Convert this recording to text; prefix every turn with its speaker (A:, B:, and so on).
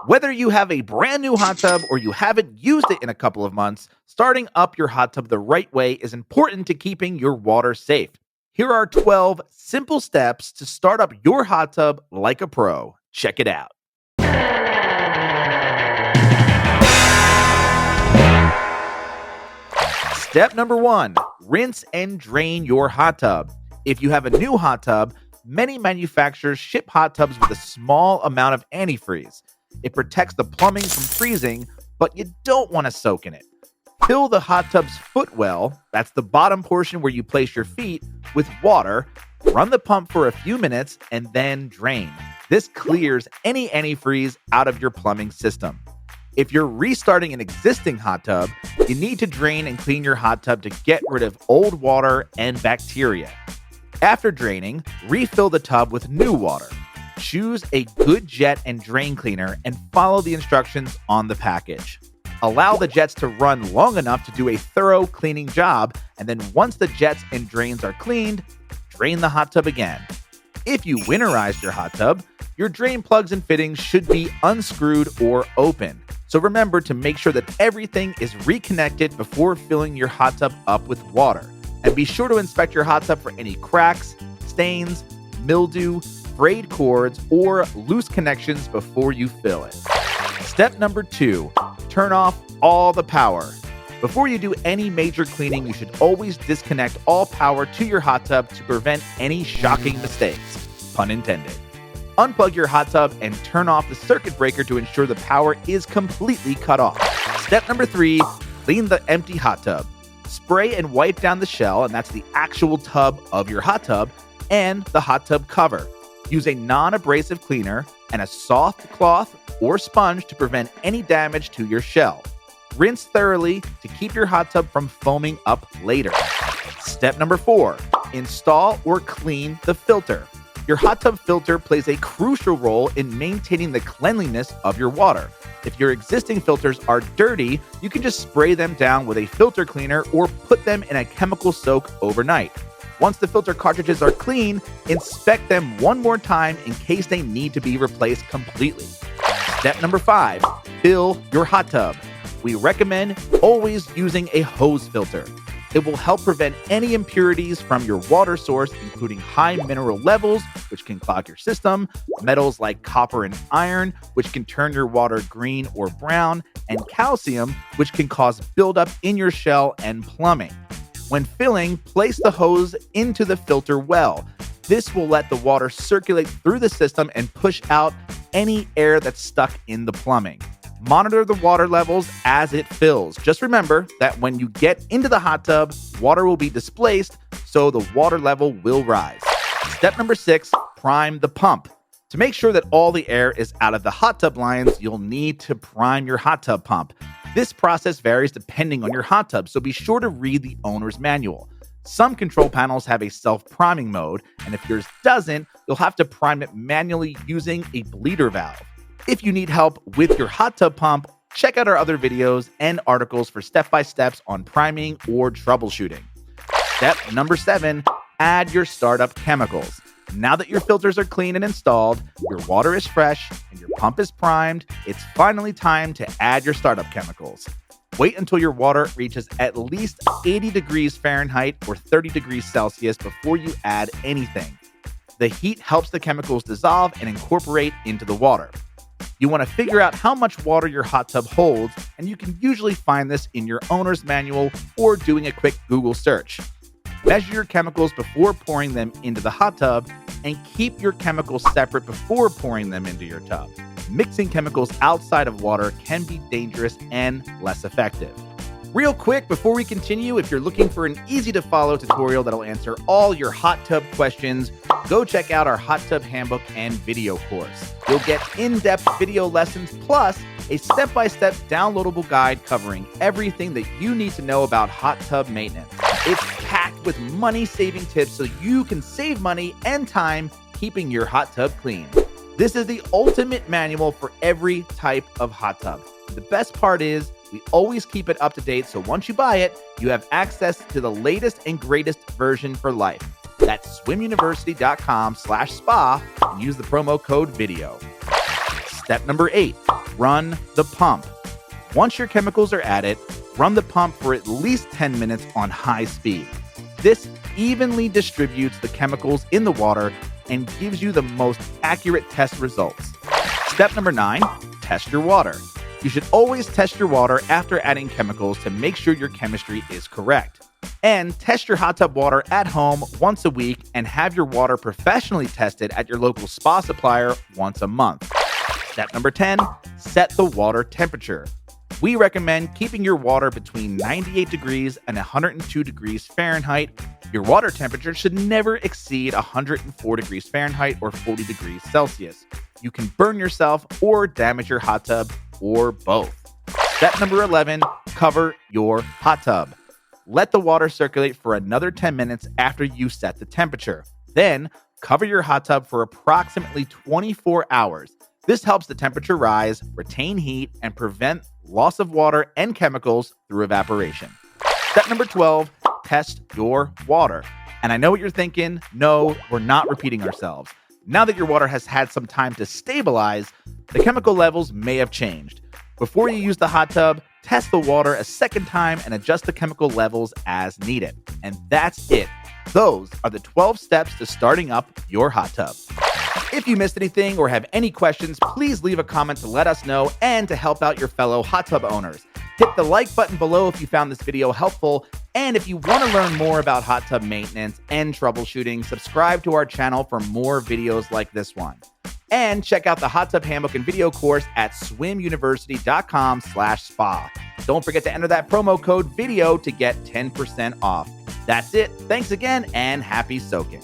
A: Whether you have a brand new hot tub or you haven't used it in a couple of months, starting up your hot tub the right way is important to keeping your water safe. Here are 12 simple steps to start up your hot tub like a pro. Check it out. Step number 1, rinse and drain your hot tub. If you have a new hot tub, many manufacturers ship hot tubs with a small amount of antifreeze. It protects the plumbing from freezing, but you don't want to soak in it. Fill the hot tub's footwell, that's the bottom portion where you place your feet, with water. Run the pump for a few minutes and then drain. This clears any antifreeze out of your plumbing system. If you're restarting an existing hot tub, you need to drain and clean your hot tub to get rid of old water and bacteria. After draining, refill the tub with new water. Choose a good jet and drain cleaner and follow the instructions on the package. Allow the jets to run long enough to do a thorough cleaning job, and then once the jets and drains are cleaned, drain the hot tub again. If you winterized your hot tub, your drain plugs and fittings should be unscrewed or open. So remember to make sure that everything is reconnected before filling your hot tub up with water. And be sure to inspect your hot tub for any cracks, stains, mildew, frayed cords, or loose connections before you fill it. Step number 2, turn off all the power. Before you do any major cleaning, you should always disconnect all power to your hot tub to prevent any shocking mistakes. Pun intended. Unplug your hot tub and turn off the circuit breaker to ensure the power is completely cut off. Step number 3, clean the empty hot tub. Spray and wipe down the shell, and that's the actual tub of your hot tub, and the hot tub cover. Use a non-abrasive cleaner and a soft cloth or sponge to prevent any damage to your shell. Rinse thoroughly to keep your hot tub from foaming up later. Step number 4, install or clean the filter. Your hot tub filter plays a crucial role in maintaining the cleanliness of your water. If your existing filters are dirty, you can just spray them down with a filter cleaner or put them in a chemical soak overnight. Once the filter cartridges are clean, inspect them one more time in case they need to be replaced completely. Step number 5, fill your hot tub. We recommend always using a hose filter. It will help prevent any impurities from your water source, including high mineral levels, which can clog your system, metals like copper and iron, which can turn your water green or brown, and calcium, which can cause buildup in your shell and plumbing. When filling, place the hose into the filter well. This will let the water circulate through the system and push out any air that's stuck in the plumbing. Monitor the water levels as it fills. Just remember that when you get into the hot tub, water will be displaced, so the water level will rise. Step number 6, prime the pump. To make sure that all the air is out of the hot tub lines, you'll need to prime your hot tub pump. This process varies depending on your hot tub, so be sure to read the owner's manual. Some control panels have a self-priming mode, and if yours doesn't, you'll have to prime it manually using a bleeder valve. If you need help with your hot tub pump, check out our other videos and articles for step-by-steps on priming or troubleshooting. Step number 7, add your startup chemicals. Now that your filters are clean and installed, your water is fresh, and your pump is primed, it's finally time to add your startup chemicals. Wait until your water reaches at least 80 degrees Fahrenheit or 30 degrees Celsius before you add anything. The heat helps the chemicals dissolve and incorporate into the water. You want to figure out how much water your hot tub holds, and you can usually find this in your owner's manual or doing a quick Google search. Measure your chemicals before pouring them into the hot tub, and keep your chemicals separate before pouring them into your tub. Mixing chemicals outside of water can be dangerous and less effective. Real quick, before we continue, if you're looking for an easy-to-follow tutorial that'll answer all your hot tub questions, go check out our hot tub handbook and video course. You'll get in-depth video lessons plus a step-by-step downloadable guide covering everything that you need to know about hot tub maintenance. It's packed with money-saving tips so you can save money and time keeping your hot tub clean. This is the ultimate manual for every type of hot tub. The best part is we always keep it up to date, so once you buy it, you have access to the latest and greatest version for life. That's swimuniversity.com/spa and use the promo code VIDEO. Step number 8, run the pump. Once your chemicals are added, run the pump for at least 10 minutes on high speed. This evenly distributes the chemicals in the water and gives you the most accurate test results. Step number 9, test your water. You should always test your water after adding chemicals to make sure your chemistry is correct. And test your hot tub water at home once a week and have your water professionally tested at your local spa supplier once a month. Step number 10, set the water temperature. We recommend keeping your water between 98 degrees and 102 degrees Fahrenheit. Your water temperature should never exceed 104 degrees Fahrenheit or 40 degrees Celsius. You can burn yourself or damage your hot tub or both. Step number 11, cover your hot tub. Let the water circulate for another 10 minutes after you set the temperature. Then, cover your hot tub for approximately 24 hours. This helps the temperature rise, retain heat, and prevent loss of water and chemicals through evaporation. Step number 12, test your water. And I know what you're thinking. No, we're not repeating ourselves. Now that your water has had some time to stabilize, the chemical levels may have changed. Before you use the hot tub, test the water a second time and adjust the chemical levels as needed. And that's it. Those are the 12 steps to starting up your hot tub. If you missed anything or have any questions, please leave a comment to let us know and to help out your fellow hot tub owners. Hit the like button below if you found this video helpful. And if you want to learn more about hot tub maintenance and troubleshooting, subscribe to our channel for more videos like this one. And check out the Hot Tub Handbook and video course at swimuniversity.com/spa. Don't forget to enter that promo code VIDEO to get 10% off. That's it. Thanks again and happy soaking.